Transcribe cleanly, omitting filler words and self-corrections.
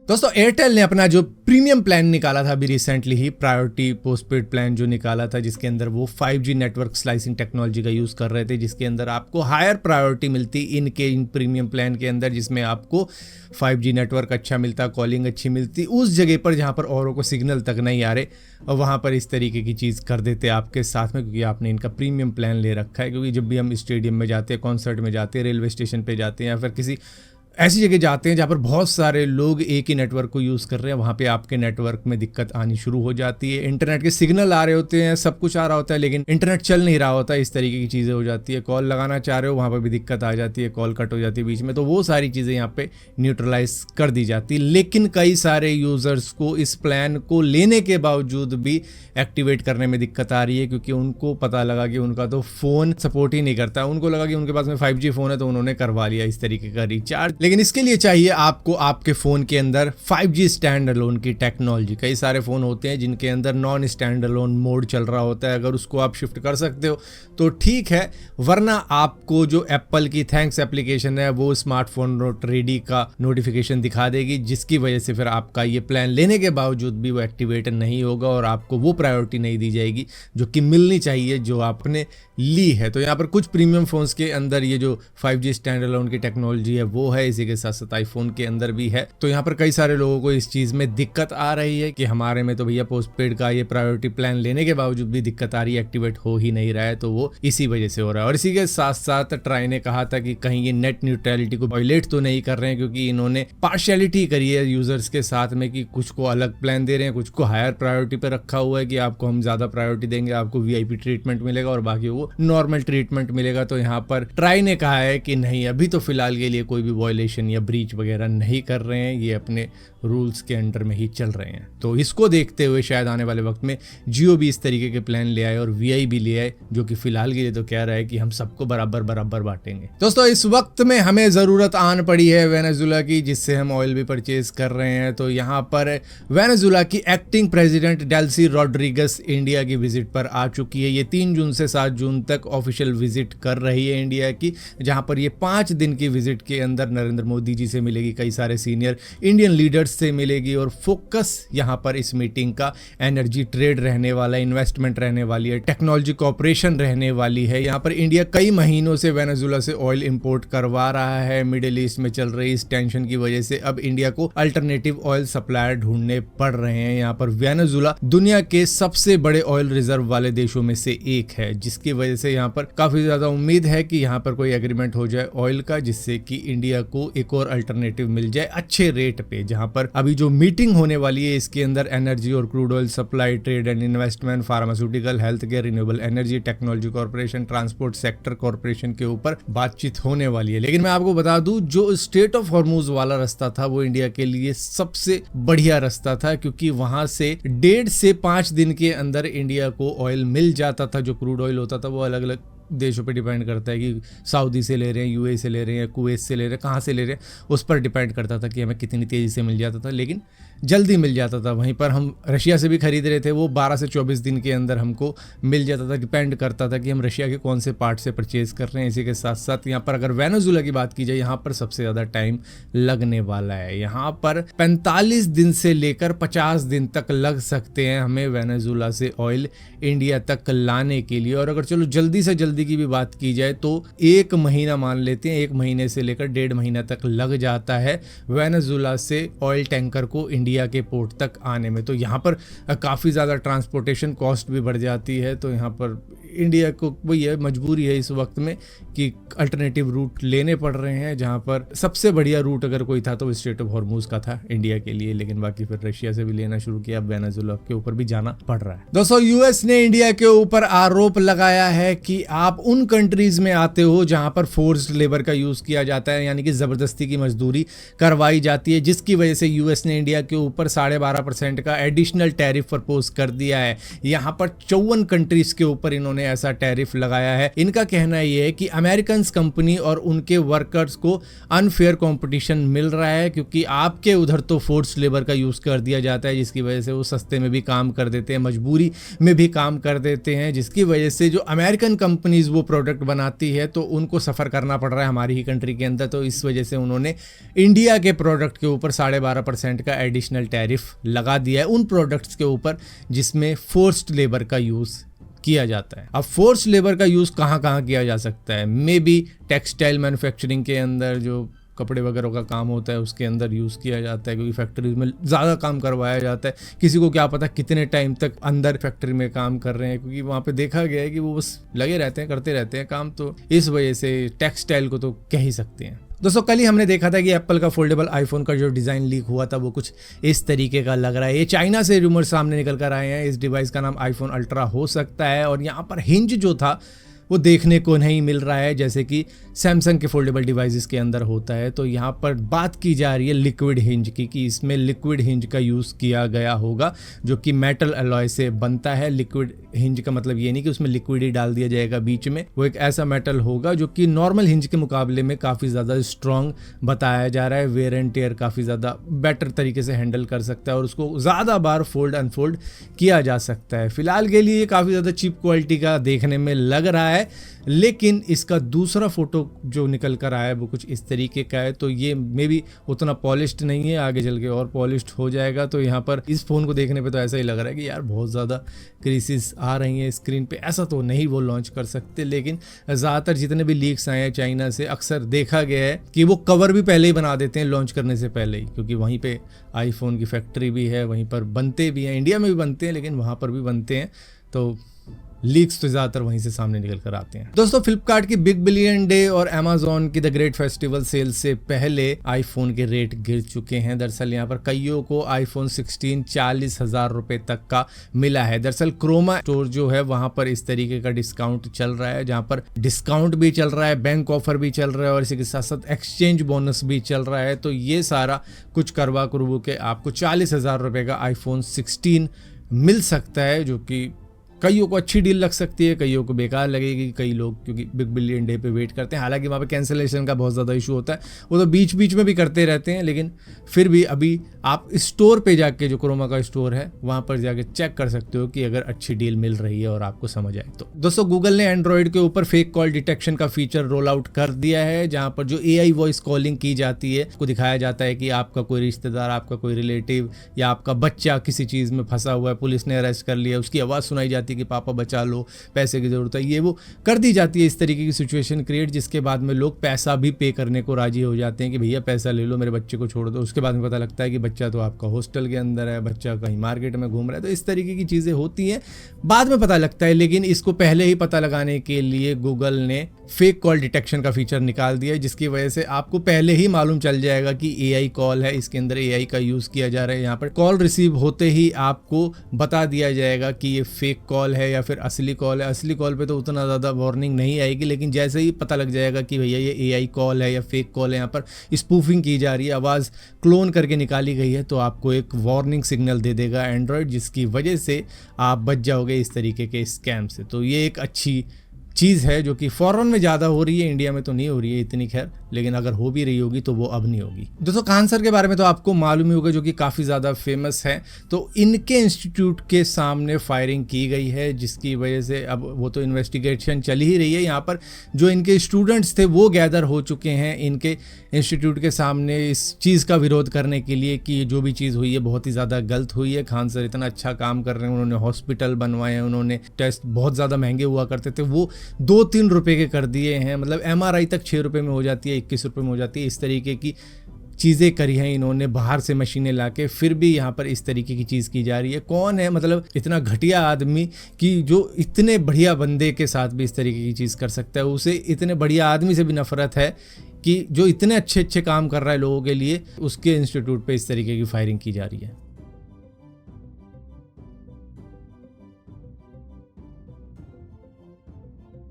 दोस्तों एयरटेल ने अपना जो प्रीमियम प्लान निकाला था अभी रिसेंटली ही, प्रायोरिटी पोस्टपेड प्लान जो निकाला था, जिसके अंदर वो 5G नेटवर्क स्लाइसिंग टेक्नोलॉजी का यूज़ कर रहे थे, जिसके अंदर आपको हायर प्रायोरिटी मिलती इन प्रीमियम प्लान के अंदर, जिसमें आपको 5G नेटवर्क अच्छा मिलता, कॉलिंग अच्छी मिलती, उस जगह पर जहाँ पर औरों को सिग्नल तक नहीं आ रहे, और वहाँ पर इस तरीके की चीज़ कर देते आपके साथ में, क्योंकि आपने इनका प्रीमियम प्लान ले रखा है। क्योंकि जब भी हम स्टेडियम में जाते हैं, कॉन्सर्ट में जाते हैं, रेलवे स्टेशन पर जाते हैं, या फिर किसी ऐसी जगह जाते हैं जहाँ पर बहुत सारे लोग एक ही नेटवर्क को यूज़ कर रहे हैं, वहाँ पे आपके नेटवर्क में दिक्कत आनी शुरू हो जाती है। इंटरनेट के सिग्नल आ रहे होते हैं, सब कुछ आ रहा होता है, लेकिन इंटरनेट चल नहीं रहा होता, इस तरीके की चीज़ें हो जाती है। कॉल लगाना चाह रहे हो, वहाँ पर भी दिक्कत आ जाती है, कॉल कट हो जाती है बीच में, तो वो सारी चीज़ें यहाँ पे न्यूट्रलाइज कर दी जाती है। लेकिन कई सारे यूज़र्स को इस प्लान को लेने के बावजूद भी एक्टिवेट करने में दिक्कत आ रही है, क्योंकि उनको पता लगा कि उनका तो फ़ोन सपोर्ट ही नहीं करता। उनको लगा कि उनके पास में 5G फ़ोन है, तो उन्होंने करवा लिया इस तरीके का रिचार्ज। लेकिन इसके लिए चाहिए आपको आपके फ़ोन के अंदर 5G स्टैंड अलोन की टेक्नोलॉजी। कई सारे फ़ोन होते हैं जिनके अंदर नॉन स्टैंड अलोन मोड चल रहा होता है, अगर उसको आप शिफ्ट कर सकते हो तो ठीक है, वरना आपको जो एप्पल की थैंक्स एप्लीकेशन है वो स्मार्टफोन नोट रेडी का नोटिफिकेशन दिखा देगी, जिसकी वजह से फिर आपका ये प्लान लेने के बावजूद भी वो एक्टिवेट नहीं होगा और आपको वो प्रायोरिटी नहीं दी जाएगी जो कि मिलनी चाहिए, जो आपने ली है। तो यहाँ पर कुछ प्रीमियम फ़ोन्स के अंदर ये जो 5G स्टैंड अलोन की टेक्नोलॉजी है वो है, इसी के साथ साथ आईफोन के अंदर भी है। तो यहाँ पर कई सारे लोगों को इस चीज़ में दिक्कत आ रही है कि हमारे में तो भैया पोस्टपेड का ये प्रायोरिटी प्लान लेने के बावजूद भी दिक्कत आ रही है, एक्टिवेट हो ही नहीं रहा है, तो वो इसी वजह से हो रहा है। और इसी के साथ साथ ट्राई ने कहा था कि कहीं ये नेट न्यूट्रलिटी को वायलेट तो नहीं कर रहे हैं, क्योंकि इन्होंने पार्शियलिटी करी है यूजर्स के साथ में कि कुछ को अलग प्लान दे रहे हैं, कुछ को हायर प्रायोरिटी पे रखा हुआ है कि आपको हम ज्यादा प्रायोरिटी देंगे, आपको VIP ट्रीटमेंट मिलेगा और बाकी वो नॉर्मल ट्रीटमेंट मिलेगा। तो यहाँ पर ट्राई ने कहा है कि नहीं, अभी तो फिलहाल के लिए कोई भी वायलेशन या ब्रीच वगैरह नहीं कर रहे हैं, ये अपने रूल्स के अंडर में ही चल रहे हैं। तो इसको देखते हुए शायद आने वाले वक्त में जियो भी इस तरीके के प्लान ले आए और VI भी ले आए, जो कि फिलहाल के लिए तो कह रहा है कि हम सबको बराबर बराबर बांटेंगे। दोस्तों इस वक्त में हमें ज़रूरत आन पड़ी है वेनेजुला की, जिससे हम ऑयल भी परचेज कर रहे हैं। तो यहाँ पर वेनेजुला की acting president Delsey Rodrigues India की विजिट पर आ चुकी है। ये 3 जून से 7 जून तक ऑफिशियल विजिट कर रही है इंडिया की, जहाँ पर ये 5 दिन की विजिट के अंदर नरेंद्र मोदी जी से मिलेगी, कई सारे सीनियर इंडियन लीडर्स से मिलेगी, और फोकस यहाँ पर इस मीटिंग का एनर्जी ट्रेड रहने वाला है, इन्वेस्टमेंट रहने वाली है, टेक्नोलॉजी कॉपरेशन रहने वाली है। यहाँ पर इंडिया कई महीनों से वेनेजुला से ऑयल इंपोर्ट करवा रहा है। मिडिल ईस्ट में चल रही इस टेंशन की वजह से अब इंडिया को अल्टरनेटिव ऑयल सप्लायर ढूंढने पड़ रहे हैं। यहाँ पर वेनेजुला दुनिया के सबसे बड़े ऑयल रिजर्व वाले देशों में से एक है, जिसकी वजह से यहाँ पर काफी ज्यादा उम्मीद है कि यहाँ पर कोई एग्रीमेंट हो जाए ऑयल का, जिससे कि इंडिया को एक और अल्टरनेटिव मिल जाए अच्छे रेट पे। जहाँ पर अभी जो मीटिंग होने वाली है इसके अंदर एनर्जी और crude oil supply, trade and investment, pharmaceutical, health care, renewable energy, technology corporation, transport sector corporation के ऊपर बातचीत होने वाली है। लेकिन मैं आपको बता दूं, जो स्ट्रेट ऑफ हॉर्मुज वाला रास्ता था वो इंडिया के लिए सबसे बढ़िया रास्ता था, क्योंकि वहां से 1.5 से 5 दिन के अंदर इंडिया को ऑयल मिल जाता था। जो क्रूड ऑयल होता था वो अलग अलग देशों पे डिपेंड करता है कि सऊदी से ले रहे हैं, UAE से ले रहे हैं, कुवैत से ले रहे हैं, कहाँ से ले रहे हैं, उस पर डिपेंड करता था कि हमें कितनी तेज़ी से मिल जाता था, लेकिन जल्दी मिल जाता था। वहीं पर हम रशिया से भी खरीद रहे थे, वो 12 से 24 दिन के अंदर हमको मिल जाता था। डिपेंड करता था कि हम रशिया के कौन से पार्ट से परचेज कर रहे हैं। इसी के साथ साथ यहाँ पर अगर वेनेजुला की बात की जाए, यहाँ पर सबसे ज़्यादा टाइम लगने वाला है। यहाँ पर 45 दिन से लेकर 50 दिन तक लग सकते हैं हमें वेनेजुला से ऑयल इंडिया तक लाने के लिए। और अगर चलो जल्दी से जल्दी की भी बात की जाए तो 1 महीना मान लेते हैं, 1 महीने से लेकर 1.5 महीना तक लग जाता है वेनेजुला से ऑयल टैंकर को इंडिया के पोर्ट तक आने में। तो यहाँ पर काफ़ी ज़्यादा ट्रांसपोर्टेशन कॉस्ट भी बढ़ जाती है। तो यहाँ पर इंडिया को वही है, मजबूरी है इस वक्त में कि अल्टरनेटिव रूट लेने पड़ रहे हैं, जहाँ पर सबसे बढ़िया रूट अगर कोई था तो स्ट्रेट ऑफ हॉर्मुज का था इंडिया के लिए, लेकिन बाकी फिर रशिया से भी लेना शुरू किया, अब वेनेजुला के ऊपर भी जाना पड़ रहा है। दोस्तों US ने इंडिया के ऊपर आरोप लगाया है कि आप उन कंट्रीज में आते हो जहाँ पर फोर्स्ड लेबर का यूज किया जाता है, यानी कि जबरदस्ती की मजदूरी करवाई जाती है, जिसकी वजह से US ने इंडिया के ऊपर 12.5% का एडिशनल टैरिफ प्रपोज कर दिया है। यहाँ पर 54 कंट्रीज के ऊपर इन्होंने इन्होंने ऐसा टैरिफ लगाया है। इनका कहना ये है कि अमेरिकन कंपनी और उनके वर्कर्स को अनफेयर कंपटीशन मिल रहा है, क्योंकि आपके उधर तो फोर्स लेबर का यूज कर दिया जाता है, जिसकी वजह से वो सस्ते में भी काम कर देते हैं, मजबूरी में भी काम कर देते हैं, जिसकी वजह से जो अमेरिकन कंपनीज वो प्रोडक्ट बनाती है तो उनको सफ़र करना पड़ रहा है हमारी ही कंट्री के अंदर। तो इस वजह से उन्होंने इंडिया के प्रोडक्ट के ऊपर 12.5% का एडिशनल टैरिफ लगा दिया है उन प्रोडक्ट्स के ऊपर जिसमें फोर्स्ड लेबर का यूज़ किया जाता है। अब फोर्स लेबर का यूज़ कहाँ कहाँ किया जा सकता है? मे बी टेक्सटाइल मैन्युफैक्चरिंग के अंदर जो कपड़े वगैरह का काम होता है उसके अंदर यूज़ किया जाता है, क्योंकि फैक्ट्रीज में ज़्यादा काम करवाया जाता है। किसी को क्या पता कितने टाइम तक अंदर फैक्ट्री में काम कर रहे हैं, क्योंकि वहाँ पे देखा गया है कि वो बस लगे रहते हैं, करते रहते हैं काम। तो इस वजह से टेक्सटाइल को तो कह ही सकते हैं। दोस्तों कल ही हमने देखा था कि एप्पल का फोल्डेबल आईफोन का जो डिज़ाइन लीक हुआ था वो कुछ इस तरीके का लग रहा है। ये चाइना से रूमर सामने निकल कर आए हैं। इस डिवाइस का नाम आईफोन अल्ट्रा हो सकता है, और यहाँ पर हिंज जो था वो देखने को नहीं मिल रहा है जैसे कि सैमसंग के फोल्डेबल डिवाइसेस के अंदर होता है। तो यहाँ पर बात की जा रही है लिक्विड हिंज की, कि इसमें लिक्विड हिंज का यूज़ किया गया होगा जो कि मेटल अलॉय से बनता है। लिक्विड हिंज का मतलब ये नहीं कि उसमें लिक्विड ही डाल दिया जाएगा बीच में, वो एक ऐसा मेटल होगा जो कि नॉर्मल हिंज के मुकाबले में काफ़ी ज़्यादा स्ट्रॉन्ग बताया जा रहा है। वेयर एंड टेयर काफ़ी ज़्यादा बेटर तरीके से हैंडल कर सकता है और उसको ज़्यादा बार फोल्ड अनफोल्ड किया जा सकता है। फिलहाल के लिए काफ़ी ज़्यादा चीप क्वालिटी का देखने में लग रहा है, लेकिन इसका दूसरा फोटो जो निकल कर आया है वो कुछ इस तरीके का है। तो ये मे बी उतना पॉलिश्ड नहीं है, आगे चल के और पॉलिश्ड हो जाएगा। तो यहाँ पर इस फ़ोन को देखने पे तो ऐसा ही लग रहा है कि यार बहुत ज़्यादा क्रीसेस आ रही हैं स्क्रीन पे। ऐसा तो नहीं वो लॉन्च कर सकते, लेकिन ज़्यादातर जितने भी लीक्स आए हैं चाइना से अक्सर देखा गया है कि वो कवर भी पहले ही बना देते हैं लॉन्च करने से पहले ही, क्योंकि वहीं पर आईफोन की फैक्ट्री भी है, वहीं पर बनते भी हैं, इंडिया में भी बनते हैं लेकिन वहाँ पर भी बनते हैं। तो लीक्स तो ज़्यादातर वहीं से सामने निकल कर आते हैं। दोस्तों फ्लिपकार्ट की बिग बिलियन डे और अमेजोन की द ग्रेट फेस्टिवल सेल से पहले आईफोन के रेट गिर चुके हैं। दरअसल यहाँ पर कईयों को आईफोन 16 40,000 रुपए तक का मिला है। दरअसल क्रोमा स्टोर जो है वहां पर इस तरीके का डिस्काउंट चल रहा है, जहां पर डिस्काउंट भी चल रहा है, बैंक ऑफर भी चल रहा है और इसी के साथ साथ एक्सचेंज बोनस भी चल रहा है। तो ये सारा कुछ करवा करवू के आपको 40,000 रुपए का आईफोन 16 मिल सकता है, जो कि कईयों को अच्छी डील लग सकती है, कईयों को बेकार लगेगी। कई लोग क्योंकि बिग बिलियन डे पे वेट करते हैं, हालांकि वहाँ पे कैंसिलेशन का बहुत ज़्यादा इशू होता है, वो तो बीच बीच में भी करते रहते हैं, लेकिन फिर भी अभी आप स्टोर पे जाके जो क्रोमा का स्टोर है वहाँ पर जाके चेक कर सकते हो कि अगर अच्छी डील मिल रही है और आपको समझ आए तो। दोस्तों गूगल ने एंड्रॉयड के ऊपर फेक कॉल डिटेक्शन का फीचर रोल आउट कर दिया है, जहाँ पर जो AI वॉइस कॉलिंग की जाती है को दिखाया जाता है कि आपका कोई रिश्तेदार, आपका कोई रिलेटिव या आपका बच्चा किसी चीज़ में फंसा हुआ है, पुलिस ने अरेस्ट कर लिया, उसकी आवाज़ सुनाई जाती है कि पापा बचा लो, पैसे की ज़रूरत है, ये वो कर दी जाती है इस तरीके की सिचुएशन क्रिएट, जिसके बाद में लोग पैसा भी पे करने को राजी हो जाते हैं कि भैया पैसा ले लो, मेरे बच्चे को छोड़ दो। उसके बाद में पता लगता है कि बच्चा तो आपका हॉस्टल के अंदर है, बच्चा कहीं मार्केट में घूम रहा है। तो इस तरीके की चीज़ें होती हैं, बाद में पता लगता है, लेकिन इसको पहले ही पता लगाने के लिए गूगल ने फेक कॉल डिटेक्शन का फीचर निकाल दिया है, जिसकी वजह से आपको पहले ही मालूम चल जाएगा कि AI कॉल है, इसके अंदर AI का यूज़ किया जा रहा है। यहाँ पर कॉल रिसीव होते ही आपको बता दिया जाएगा कि ये फेक कॉल है या फिर असली कॉल है। असली कॉल पे तो उतना ज़्यादा वार्निंग नहीं आएगी, लेकिन जैसे ही पता लग जाएगा कि भैया ये AI कॉल है या फेक कॉल है, यहाँ पर स्पूफिंग की जा रही है, आवाज़ क्लोन करके निकाली गई है, तो आपको एक वार्निंग सिग्नल दे देगा एंड्रॉयड, जिसकी वजह से आप बच जाओगे इस तरीके के स्कैम से। तो ये एक अच्छी चीज़ है जो कि फॉरेन में ज़्यादा हो रही है, इंडिया में तो नहीं हो रही है इतनी, खैर, लेकिन अगर हो भी रही होगी तो वो अब नहीं होगी। दोस्तों खान सर के बारे में तो आपको मालूम ही होगा, जो कि काफ़ी ज़्यादा फेमस है। तो इनके इंस्टीट्यूट के सामने फायरिंग की गई है, जिसकी वजह से अब वो तो इन्वेस्टिगेशन चल ही रही है। यहाँ पर जो इनके स्टूडेंट्स थे वो गैदर हो चुके हैं इनके इंस्टीट्यूट के सामने इस चीज़ का विरोध करने के लिए कि जो भी चीज़ हुई है बहुत ही ज़्यादा गलत हुई है। खान सर इतना अच्छा काम कर रहे हैं, उन्होंने हॉस्पिटल बनवाए हैं, उन्होंने टेस्ट बहुत ज़्यादा महंगे हुआ करते थे वो 2-3 रुपए के कर दिए हैं, मतलब MRI तक 6 रुपए में हो जाती है, 21 रुपए में हो जाती है। इस तरीके की चीज़ें करी हैं इन्होंने, बाहर से मशीनें लाके, फिर भी यहाँ पर इस तरीके की चीज़ की जा रही है। कौन है मतलब इतना घटिया आदमी कि जो इतने बढ़िया बंदे के साथ भी इस तरीके की चीज़ कर सकता है। उसे इतने बढ़िया आदमी से भी नफरत है कि जो इतने अच्छे अच्छे काम कर रहा है लोगों के लिए, उसके इंस्टीट्यूट पे इस तरीके की फायरिंग की जा रही है।